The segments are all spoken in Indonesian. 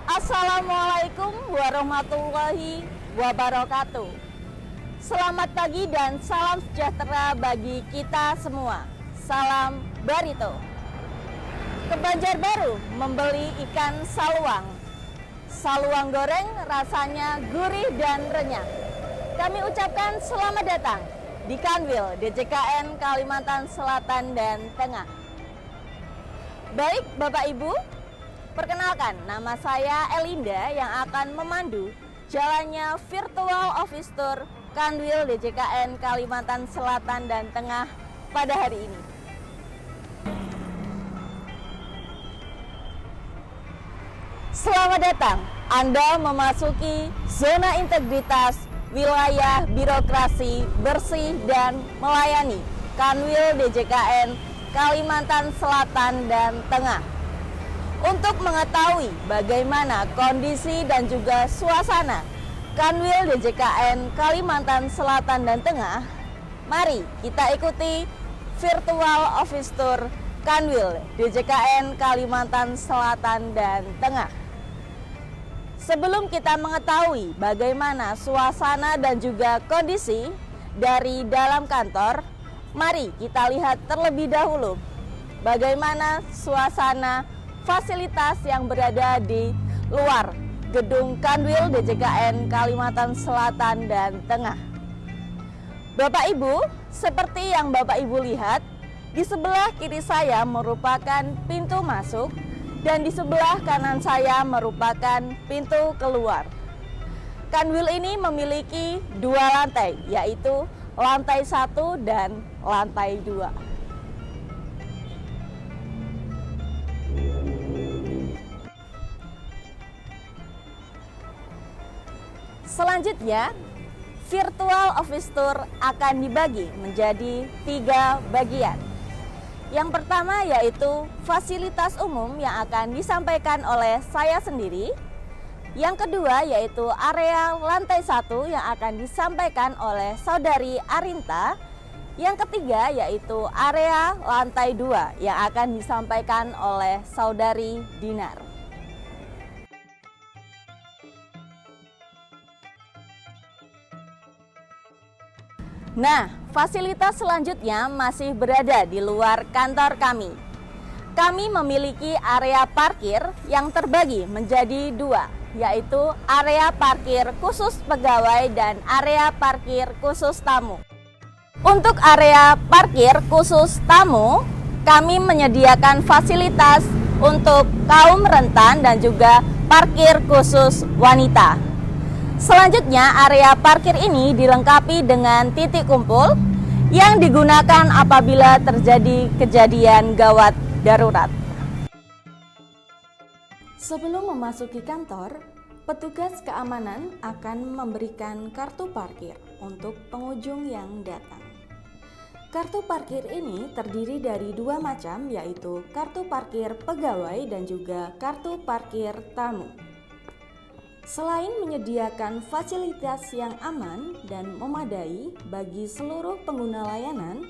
Assalamualaikum warahmatullahi wabarakatuh. Selamat pagi dan salam sejahtera bagi kita semua. Salam Barito. Ke Banjarbaru membeli ikan saluang. Saluang goreng rasanya gurih dan renyah. Kami ucapkan selamat datang di Kanwil DJKN Kalimantan Selatan dan Tengah. Baik Bapak Ibu, perkenalkan nama saya Elinda yang akan memandu jalannya virtual office tour Kanwil DJKN Kalimantan Selatan dan Tengah pada hari ini. Selamat datang, Anda memasuki zona integritas wilayah birokrasi bersih dan melayani Kanwil DJKN Kalimantan Selatan dan Tengah. Untuk mengetahui bagaimana kondisi dan juga suasana Kanwil DJKN Kalimantan Selatan dan Tengah, mari kita ikuti virtual office tour Kanwil DJKN Kalimantan Selatan dan Tengah. Sebelum kita mengetahui bagaimana suasana dan juga kondisi dari dalam kantor, mari kita lihat terlebih dahulu bagaimana suasana fasilitas yang berada di luar gedung Kanwil DJKN Kalimantan Selatan dan Tengah. Bapak Ibu, seperti yang Bapak Ibu lihat, di sebelah kiri saya merupakan pintu masuk dan di sebelah kanan saya merupakan pintu keluar. Kanwil ini memiliki dua lantai, yaitu lantai 1 dan lantai 2. Selanjutnya, virtual office tour akan dibagi menjadi 3 bagian. Yang pertama yaitu fasilitas umum yang akan disampaikan oleh saya sendiri. Yang kedua yaitu area lantai 1 yang akan disampaikan oleh Saudari Arinta. Yang ketiga yaitu area lantai 2 yang akan disampaikan oleh Saudari Dinar. Nah, fasilitas selanjutnya masih berada di luar kantor kami. Kami memiliki area parkir yang terbagi menjadi 2, yaitu area parkir khusus pegawai dan area parkir khusus tamu. Untuk area parkir khusus tamu, kami menyediakan fasilitas untuk kaum rentan dan juga parkir khusus wanita. Selanjutnya, area parkir ini dilengkapi dengan titik kumpul yang digunakan apabila terjadi kejadian gawat darurat. Sebelum memasuki kantor, petugas keamanan akan memberikan kartu parkir untuk pengunjung yang datang. Kartu parkir ini terdiri dari 2 macam, yaitu kartu parkir pegawai dan juga kartu parkir tamu. Selain menyediakan fasilitas yang aman dan memadai bagi seluruh pengguna layanan,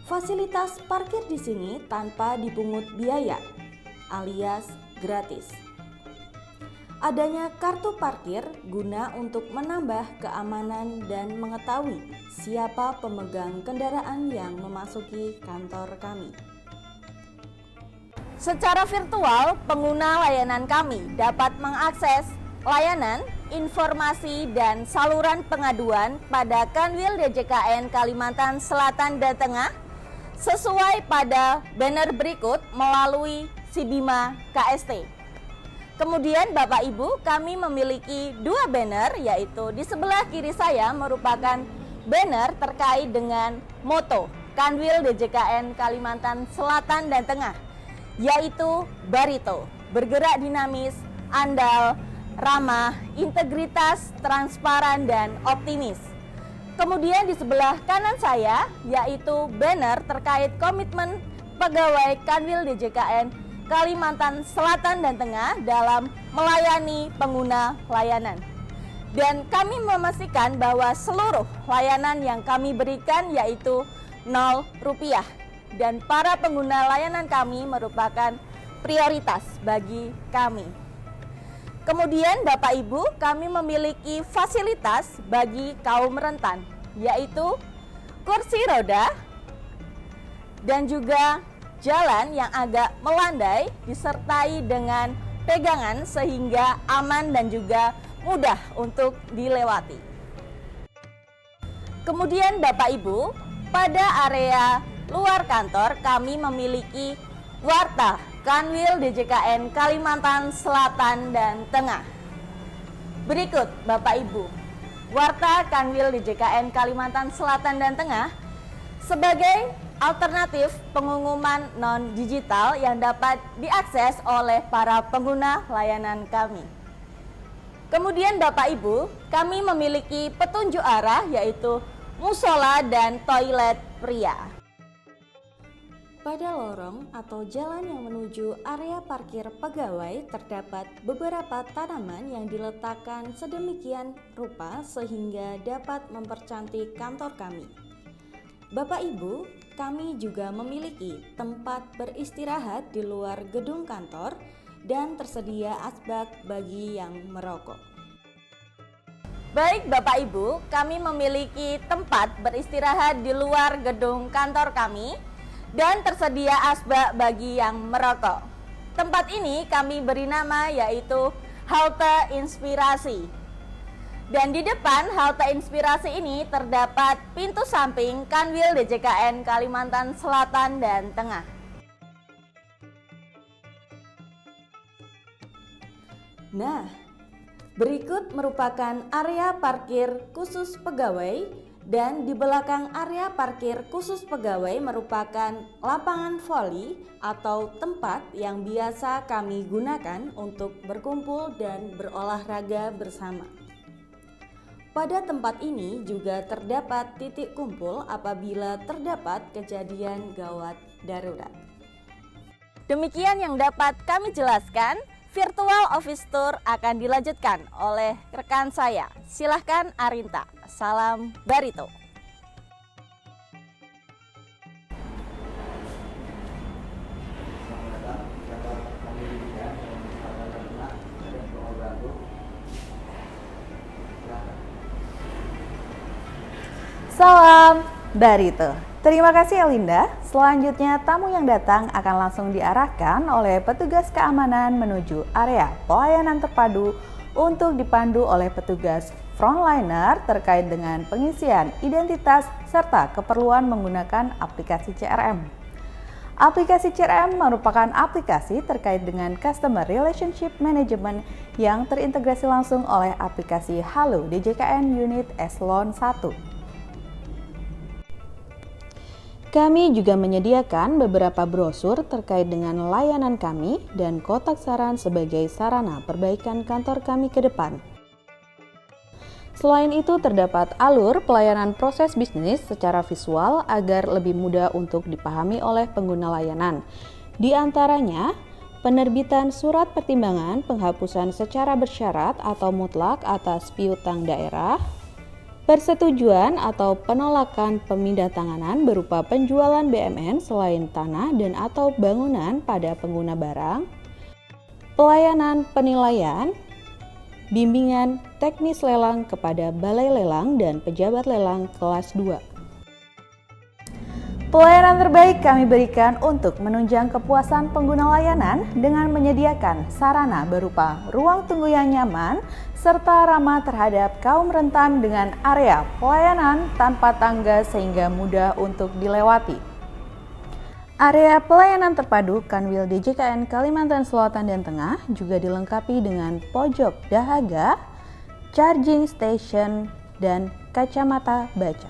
fasilitas parkir di sini tanpa dipungut biaya, alias gratis. Adanya kartu parkir guna untuk menambah keamanan dan mengetahui siapa pemegang kendaraan yang memasuki kantor kami. Secara virtual, pengguna layanan kami dapat mengakses layanan, informasi, dan saluran pengaduan pada Kanwil DJKN Kalimantan Selatan dan Tengah sesuai pada banner berikut melalui Sibima KST. Kemudian Bapak Ibu, kami memiliki 2 banner, yaitu di sebelah kiri saya merupakan banner terkait dengan moto Kanwil DJKN Kalimantan Selatan dan Tengah, yaitu Barito, bergerak dinamis, andal, ramah, integritas, transparan, dan optimis. Kemudian di sebelah kanan saya yaitu banner terkait komitmen pegawai Kanwil DJKN Kalimantan Selatan dan Tengah dalam melayani pengguna layanan. Dan kami memastikan bahwa seluruh layanan yang kami berikan yaitu Rp0 dan para pengguna layanan kami merupakan prioritas bagi kami. Kemudian Bapak Ibu, kami memiliki fasilitas bagi kaum rentan, yaitu kursi roda dan juga jalan yang agak melandai disertai dengan pegangan sehingga aman dan juga mudah untuk dilewati. Kemudian Bapak Ibu, pada area luar kantor kami memiliki warta Kanwil DJKN Kalimantan Selatan dan Tengah. Berikut Bapak Ibu, warta Kanwil DJKN Kalimantan Selatan dan Tengah sebagai alternatif pengumuman non-digital yang dapat diakses oleh para pengguna layanan kami. Kemudian Bapak Ibu, kami memiliki petunjuk arah yaitu musola dan toilet pria. Pada lorong atau jalan yang menuju area parkir pegawai terdapat beberapa tanaman yang diletakkan sedemikian rupa sehingga dapat mempercantik kantor kami. Bapak Ibu, kami juga memiliki tempat beristirahat di luar gedung kantor dan tersedia asbak bagi yang merokok. Baik Bapak Ibu, kami memiliki tempat beristirahat di luar gedung kantor kami dan tersedia asbak bagi yang merokok. Tempat ini kami beri nama yaitu Halte Inspirasi. Dan di depan halte Inspirasi ini terdapat pintu samping Kanwil DJKN Kalimantan Selatan dan Tengah. Nah, berikut merupakan area parkir khusus pegawai. Dan di belakang area parkir khusus pegawai merupakan lapangan voli atau tempat yang biasa kami gunakan untuk berkumpul dan berolahraga bersama. Pada tempat ini juga terdapat titik kumpul apabila terdapat kejadian gawat darurat. Demikian yang dapat kami jelaskan. Virtual Office Tour akan dilanjutkan oleh rekan saya. Silahkan Arinta. Salam Barito. Salam Barito. Terima kasih Elinda. Selanjutnya tamu yang datang akan langsung diarahkan oleh petugas keamanan menuju area pelayanan terpadu untuk dipandu oleh petugas frontliner terkait dengan pengisian identitas serta keperluan menggunakan aplikasi CRM. Aplikasi CRM merupakan aplikasi terkait dengan Customer Relationship Management yang terintegrasi langsung oleh aplikasi Halo DJKN Unit Eselon 1. Kami juga menyediakan beberapa brosur terkait dengan layanan kami dan kotak saran sebagai sarana perbaikan kantor kami ke depan. Selain itu terdapat alur pelayanan proses bisnis secara visual agar lebih mudah untuk dipahami oleh pengguna layanan. Di antaranya, penerbitan surat pertimbangan penghapusan secara bersyarat atau mutlak atas piutang daerah, persetujuan atau penolakan pemindahntanganan berupa penjualan BMN selain tanah dan atau bangunan pada pengguna barang, pelayanan penilaian, bimbingan teknis lelang kepada balai lelang dan pejabat lelang kelas 2. Pelayanan terbaik kami berikan untuk menunjang kepuasan pengguna layanan dengan menyediakan sarana berupa ruang tunggu yang nyaman serta ramah terhadap kaum rentan dengan area pelayanan tanpa tangga sehingga mudah untuk dilewati. Area pelayanan terpadu Kanwil DJKN Kalimantan Selatan dan Tengah juga dilengkapi dengan pojok dahaga, charging station, dan kacamata baca.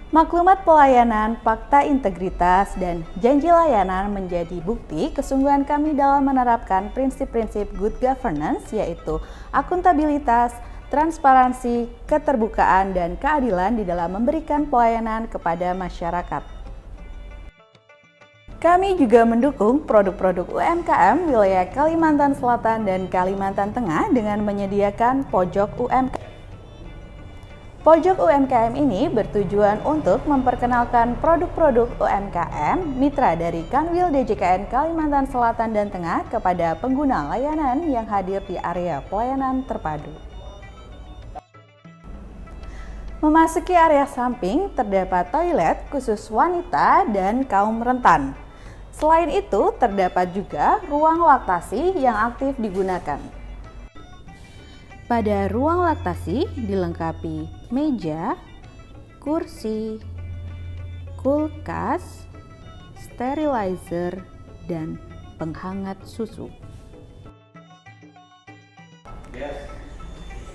Maklumat pelayanan, fakta integritas, dan janji layanan menjadi bukti kesungguhan kami dalam menerapkan prinsip-prinsip good governance yaitu akuntabilitas, transparansi, keterbukaan, dan keadilan di dalam memberikan pelayanan kepada masyarakat. Kami juga mendukung produk-produk UMKM wilayah Kalimantan Selatan dan Kalimantan Tengah dengan menyediakan pojok UMKM. Pojok UMKM ini bertujuan untuk memperkenalkan produk-produk UMKM mitra dari Kanwil DJKN Kalimantan Selatan dan Tengah kepada pengguna layanan yang hadir di area pelayanan terpadu. Memasuki area samping terdapat toilet khusus wanita dan kaum rentan. Selain itu, terdapat juga ruang laktasi yang aktif digunakan. Pada ruang laktasi dilengkapi meja, kursi, kulkas, sterilizer, dan penghangat susu.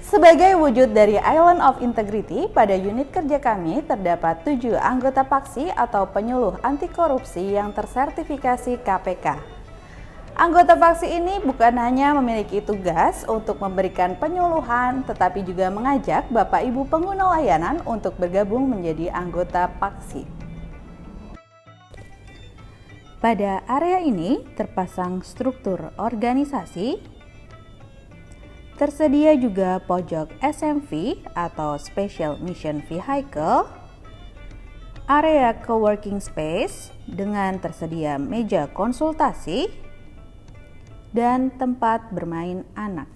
Sebagai wujud dari Island of Integrity, pada unit kerja kami terdapat 7 anggota paksi atau penyuluh anti korupsi yang tersertifikasi KPK. Anggota paksi ini bukan hanya memiliki tugas untuk memberikan penyuluhan, tetapi juga mengajak Bapak Ibu pengguna layanan untuk bergabung menjadi anggota paksi. Pada area ini terpasang struktur organisasi, tersedia juga pojok SMV atau Special Mission Vehicle, area coworking space dengan tersedia meja konsultasi, dan tempat bermain anak.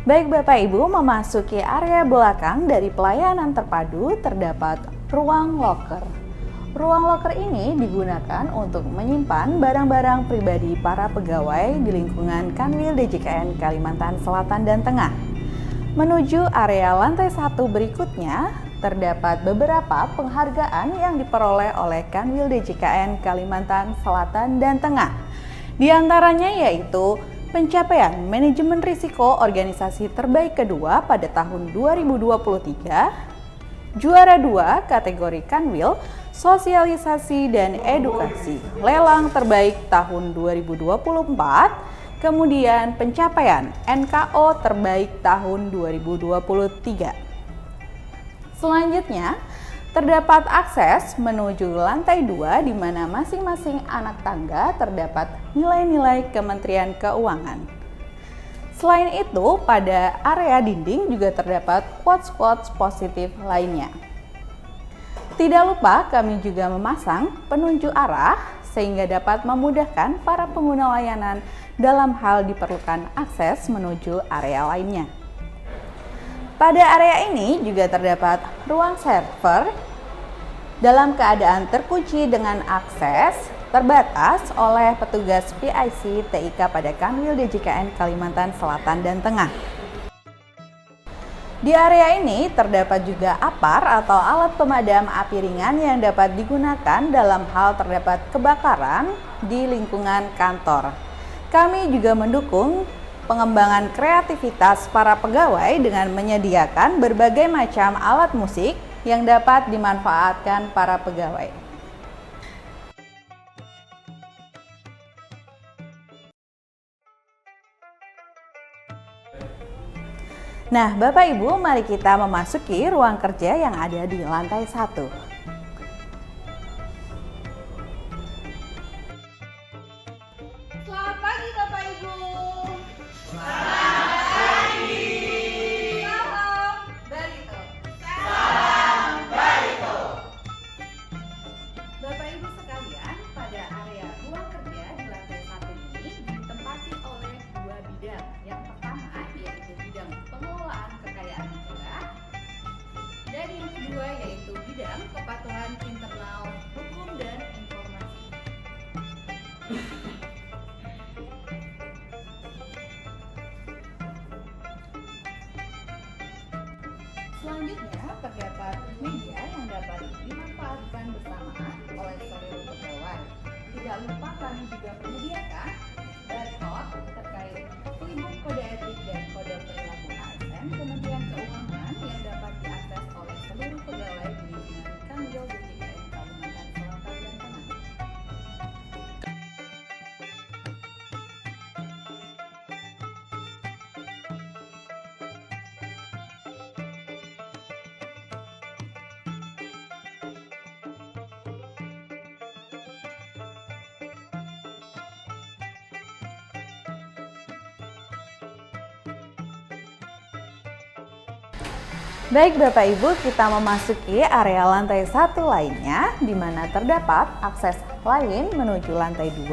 Baik Bapak Ibu, memasuki area belakang dari pelayanan terpadu terdapat ruang loker. Ruang loker ini digunakan untuk menyimpan barang-barang pribadi para pegawai di lingkungan Kanwil DJKN Kalimantan Selatan dan Tengah. Menuju area lantai 1 berikutnya, terdapat beberapa penghargaan yang diperoleh oleh Kanwil DJKN Kalimantan Selatan dan Tengah. Di antaranya yaitu pencapaian manajemen risiko organisasi terbaik kedua pada tahun 2023, juara 2 kategori Kanwil, sosialisasi dan edukasi, lelang terbaik tahun 2024, kemudian pencapaian NKO terbaik tahun 2023. Selanjutnya, terdapat akses menuju lantai 2 di mana masing-masing anak tangga terdapat nilai-nilai Kementerian Keuangan. Selain itu, pada area dinding juga terdapat quotes-quotes positif lainnya. Tidak lupa kami juga memasang penunjuk arah sehingga dapat memudahkan para pengguna layanan dalam hal diperlukan akses menuju area lainnya. Pada area ini juga terdapat ruang server dalam keadaan terkunci dengan akses terbatas oleh petugas PIC TIK pada Kanwil DJKN Kalimantan Selatan dan Tengah. Di area ini terdapat juga APAR atau alat pemadam api ringan yang dapat digunakan dalam hal terdapat kebakaran di lingkungan kantor. Kami juga mendukung pengembangan kreativitas para pegawai dengan menyediakan berbagai macam alat musik yang dapat dimanfaatkan para pegawai. Nah, Bapak Ibu, mari kita memasuki ruang kerja yang ada di lantai 1. Selamat pagi Bapak Ibu. Bapak Ibu sekalian, pada area ruang kerja di lantai 1 ini ditempati oleh 2 bidang. Yang pertama yaitu bidang pengelolaan kekayaan negara, dan yang kedua yaitu bidang kepatuhan internal hukum dan informasi. Selanjutnya terdapat meja yang dapat dimanfaatkan bersama oleh seluruh pegawai. Tidak lupa kami juga menyediakan barcode terkait playbook kode etik dan kode perilaku ASN Kementerian Keuangan yang dapat diakses oleh seluruh pegawai di lingkungan Kanwil DJKN Kalimantan Selatan dan Tengah. Baik Bapak Ibu, kita memasuki area lantai 1 lainnya, di mana terdapat akses lain menuju lantai 2.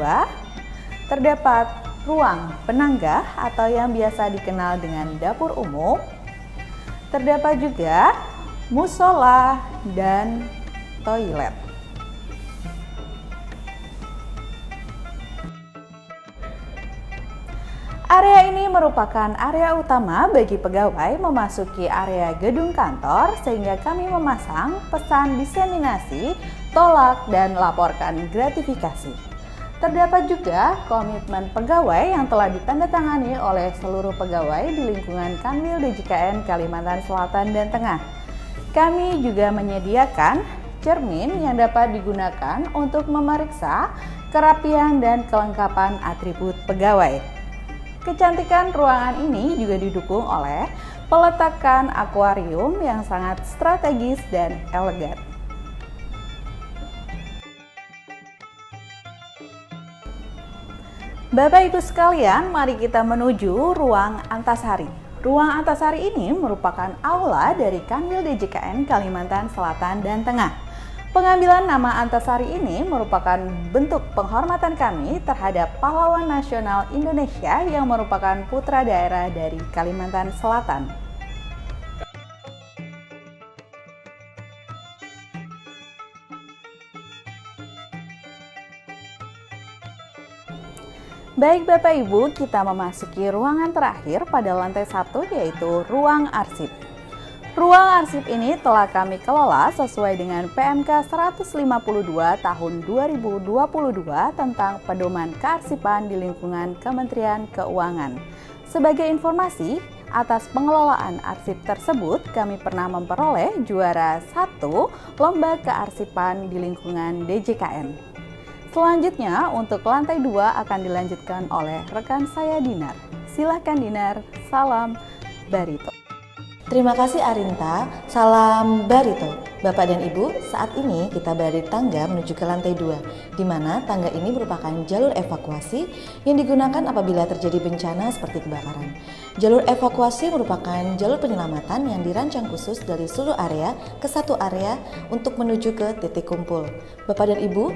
Terdapat ruang penanggah atau yang biasa dikenal dengan dapur umum. Terdapat juga musola dan toilet. Area ini merupakan area utama bagi pegawai memasuki area gedung kantor, sehingga kami memasang pesan diseminasi, tolak, dan laporkan gratifikasi. Terdapat juga komitmen pegawai yang telah ditandatangani oleh seluruh pegawai di lingkungan Kanwil DJKN Kalimantan Selatan dan Tengah. Kami juga menyediakan cermin yang dapat digunakan untuk memeriksa kerapian dan kelengkapan atribut pegawai. Kecantikan ruangan ini juga didukung oleh peletakan akuarium yang sangat strategis dan elegan. Bapak Ibu sekalian, mari kita menuju ruang Antasari. Ruang Antasari ini merupakan aula dari Kanwil DJKN Kalimantan Selatan dan Tengah. Pengambilan nama Antasari ini merupakan bentuk penghormatan kami terhadap pahlawan nasional Indonesia yang merupakan putra daerah dari Kalimantan Selatan. Baik Bapak Ibu, kita memasuki ruangan terakhir pada lantai 1, yaitu ruang arsip. Ruang arsip ini telah kami kelola sesuai dengan PMK 152 tahun 2022 tentang pedoman kearsipan di lingkungan Kementerian Keuangan. Sebagai informasi, atas pengelolaan arsip tersebut kami pernah memperoleh juara 1 lomba kearsipan di lingkungan DJKN. Selanjutnya untuk lantai 2 akan dilanjutkan oleh rekan saya Dinar. Silahkan Dinar, salam Barito. Terima kasih Arinta, salam Barito. Bapak dan Ibu, saat ini kita berada di tangga menuju ke lantai 2, di mana tangga ini merupakan jalur evakuasi yang digunakan apabila terjadi bencana seperti kebakaran. Jalur evakuasi merupakan jalur penyelamatan yang dirancang khusus dari seluruh area ke satu area untuk menuju ke titik kumpul. Bapak dan Ibu,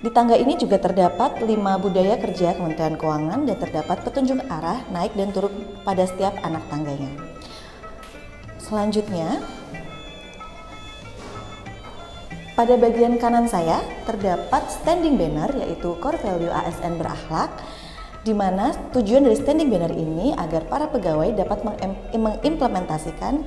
di tangga ini juga terdapat 5 budaya kerja Kementerian Keuangan dan terdapat petunjuk arah naik dan turun pada setiap anak tangganya. Selanjutnya, pada bagian kanan saya terdapat standing banner yaitu Core Value ASN Berakhlak, di mana tujuan dari standing banner ini agar para pegawai dapat mengimplementasikan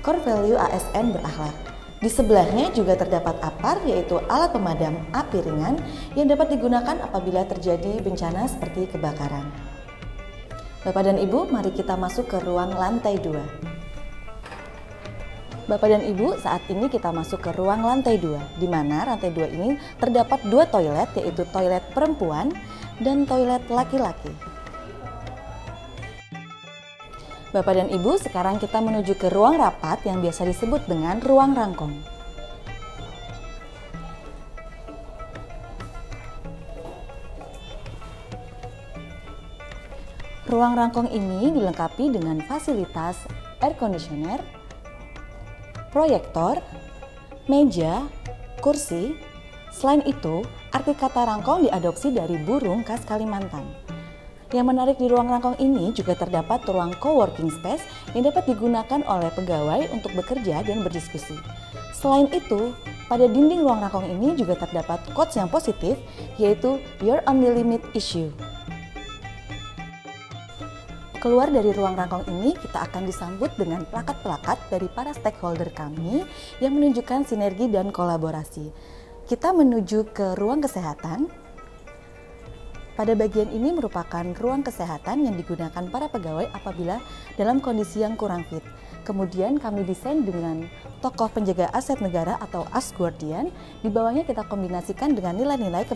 Core Value ASN Berakhlak. Di sebelahnya juga terdapat APAR, yaitu alat pemadam api ringan yang dapat digunakan apabila terjadi bencana seperti kebakaran. Bapak dan Ibu, mari kita masuk ke ruang lantai 2. Bapak dan Ibu, saat ini kita masuk ke ruang lantai 2, di mana lantai 2 ini terdapat 2 toilet, yaitu toilet perempuan dan toilet laki-laki. Bapak dan Ibu, sekarang kita menuju ke ruang rapat yang biasa disebut dengan ruang rangkong. Ruang rangkong ini dilengkapi dengan fasilitas air conditioner, proyektor, meja, kursi. Selain itu, arti kata rangkong diadopsi dari burung khas Kalimantan. Yang menarik di ruang rangkong ini juga terdapat ruang co-working space yang dapat digunakan oleh pegawai untuk bekerja dan berdiskusi. Selain itu, pada dinding ruang rangkong ini juga terdapat quotes yang positif, yaitu "Your only limit issue". Keluar dari ruang rangkong ini, kita akan disambut dengan plakat-plakat dari para stakeholder kami yang menunjukkan sinergi dan kolaborasi. Kita menuju ke ruang kesehatan. Pada bagian ini merupakan ruang kesehatan yang digunakan para pegawai apabila dalam kondisi yang kurang fit. Kemudian kami desain dengan tokoh penjaga aset negara atau As Guardian. Di bawahnya kita kombinasikan dengan nilai-nilai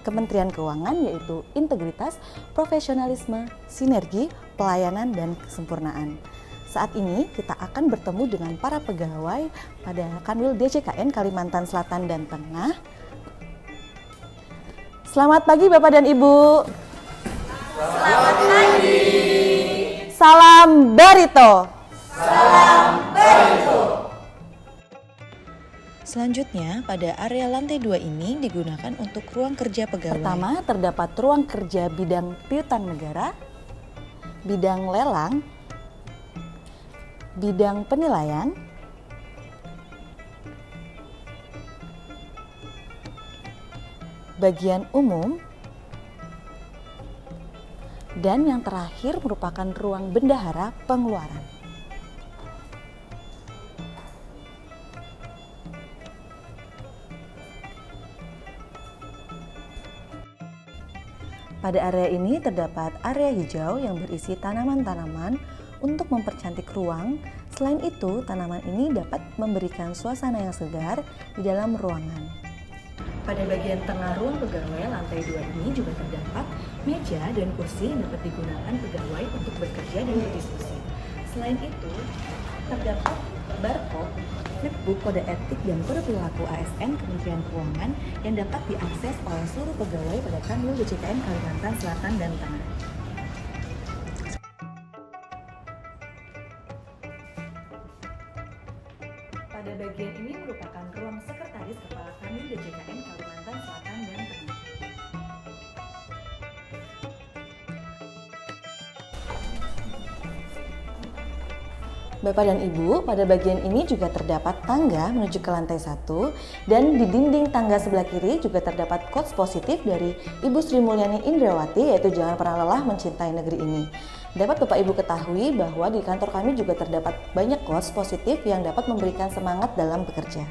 Kementerian Keuangan, yaitu integritas, profesionalisme, sinergi, pelayanan, dan kesempurnaan. Saat ini kita akan bertemu dengan para pegawai pada Kanwil DJKN Kalimantan Selatan dan Tengah. Selamat pagi Bapak dan Ibu. Selamat pagi. Salam Barito. Salam Barito. Selanjutnya, pada area lantai 2 ini digunakan untuk ruang kerja pegawai. Pertama, terdapat ruang kerja bidang piutang negara, bidang lelang, bidang penilaian, bagian umum, dan yang terakhir merupakan ruang bendahara pengeluaran. Pada area ini terdapat area hijau yang berisi tanaman-tanaman untuk mempercantik ruang. Selain itu, tanaman ini dapat memberikan suasana yang segar di dalam ruangan. Pada bagian tengah ruang pegawai lantai 2 ini juga terdapat meja dan kursi yang dapat digunakan pegawai untuk bekerja dan berdiskusi. Selain itu, terdapat barcode, flipbook kode etik dan kode perilaku ASN Kementerian Keuangan yang dapat diakses oleh seluruh pegawai pada Kanwil DJKN Kalimantan Selatan dan Tengah. Pada bagian ini merupakan ruang sekretaris Kepala Kanwil DJKN Kalimantan Selatan dan Tengah. Bapak dan Ibu, pada bagian ini juga terdapat tangga menuju ke lantai 1 dan di dinding tangga sebelah kiri juga terdapat quotes positif dari Ibu Sri Mulyani Indrawati, yaitu jangan pernah lelah mencintai negeri ini. Dapat Bapak Ibu ketahui bahwa di kantor kami juga terdapat banyak quotes positif yang dapat memberikan semangat dalam bekerja.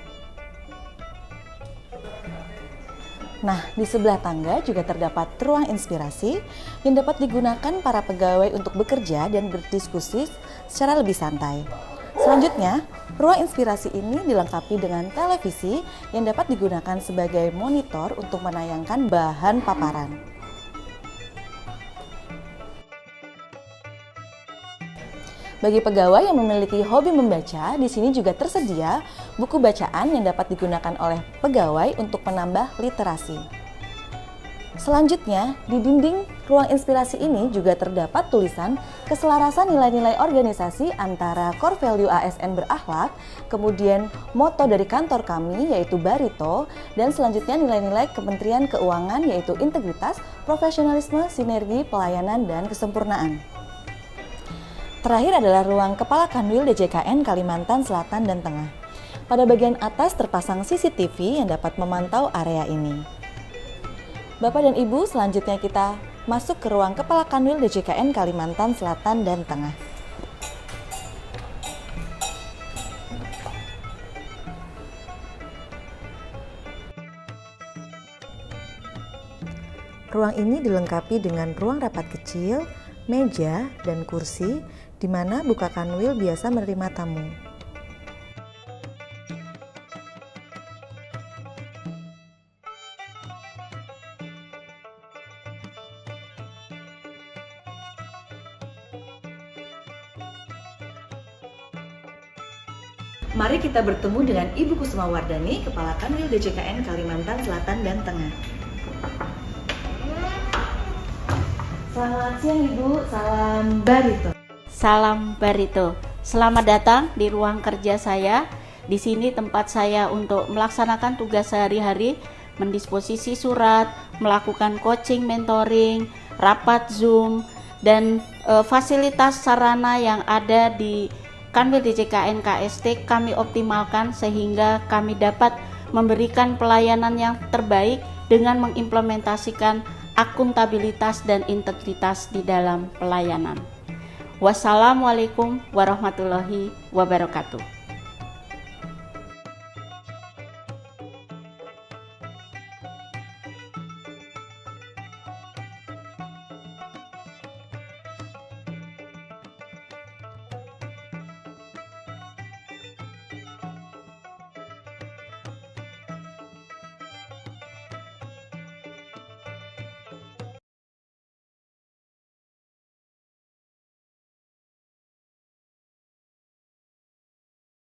Nah, di sebelah tangga juga terdapat ruang inspirasi yang dapat digunakan para pegawai untuk bekerja dan berdiskusi secara lebih santai. Selanjutnya, ruang inspirasi ini dilengkapi dengan televisi yang dapat digunakan sebagai monitor untuk menayangkan bahan paparan. Bagi pegawai yang memiliki hobi membaca, di sini juga tersedia buku bacaan yang dapat digunakan oleh pegawai untuk menambah literasi. Selanjutnya, di dinding ruang inspirasi ini juga terdapat tulisan keselarasan nilai-nilai organisasi antara core value ASN berakhlak, kemudian moto dari kantor kami yaitu Barito, dan selanjutnya nilai-nilai Kementerian Keuangan yaitu integritas, profesionalisme, sinergi, pelayanan, dan kesempurnaan. Terakhir adalah ruang Kepala Kanwil DJKN Kalimantan Selatan dan Tengah. Pada bagian atas terpasang CCTV yang dapat memantau area ini. Bapak dan Ibu, selanjutnya kita masuk ke ruang Kepala Kanwil DJKN Kalimantan Selatan dan Tengah. Ruang ini dilengkapi dengan ruang rapat kecil, meja, dan kursi, di mana Buka Kanwil biasa menerima tamu. Mari kita bertemu dengan Ibu Kusuma Wardani, Kepala Kanwil DJKN Kalimantan Selatan dan Tengah. Selamat siang Ibu, salam Barito. Salam Barito. Selamat datang di ruang kerja saya. Di sini tempat saya untuk melaksanakan tugas sehari-hari, mendisposisi surat, melakukan coaching, mentoring, rapat Zoom, dan fasilitas sarana yang ada di Kanwil DJKN KST kami optimalkan sehingga kami dapat memberikan pelayanan yang terbaik dengan mengimplementasikan akuntabilitas dan integritas di dalam pelayanan. Wassalamualaikum warahmatullahi wabarakatuh.